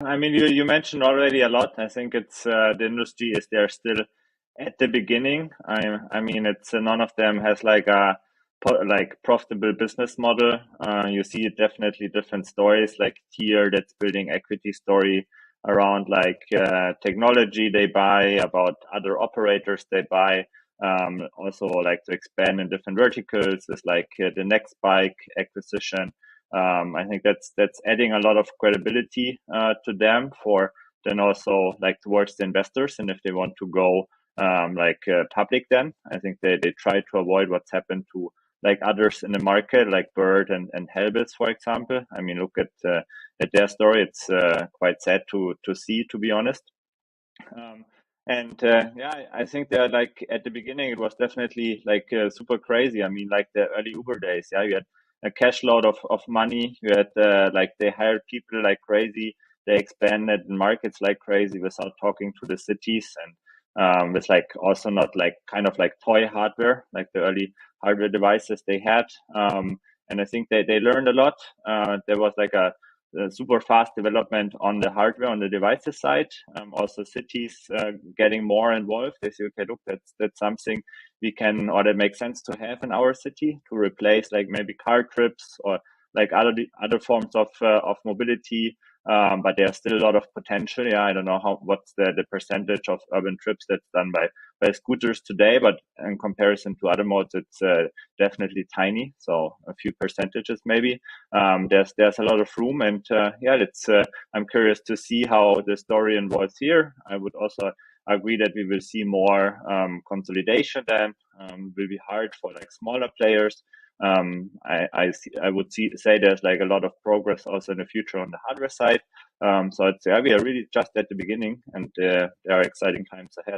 I mean, you mentioned already a lot. I think it's the industry is there still at the beginning. I mean, it's none of them has like a like profitable business model. You see definitely different stories like Tier that's building equity story around like technology they buy, about other operators they buy. Also like to expand in different verticals is like the next bike acquisition. I think that's adding a lot of credibility to them for then also like towards the investors, and if they want to go like public, then I think they try to avoid what's happened to like others in the market, like Bird and Helbits, for example. I mean, look at their story. It's quite sad to see, to be honest. Um, and yeah, I think that like at the beginning it was definitely like super crazy. I mean, like the early Uber days, yeah, you had a cash load of money. You had like they hired people like crazy. They expanded in markets like crazy without talking to the cities, and with like also not like kind of like toy hardware, like the early hardware devices they had. And I think they learned a lot. There was like a super fast development on the hardware on the devices side. Also, cities getting more involved. They say, okay, look, that's something we can, or that makes sense to have in our city to replace like maybe car trips or like other forms of mobility. But there's still a lot of potential. Yeah, I don't know what's the percentage of urban trips that's done by scooters today, but in comparison to other modes, it's definitely tiny. So a few percentages maybe. There's a lot of room, and yeah, it's I'm curious to see how the story evolves here. I would also agree that we will see more consolidation. Then will be hard for like smaller players. I would say there's like a lot of progress also in the future on the hardware side. So I'd say we are really just at the beginning, and there are exciting times ahead.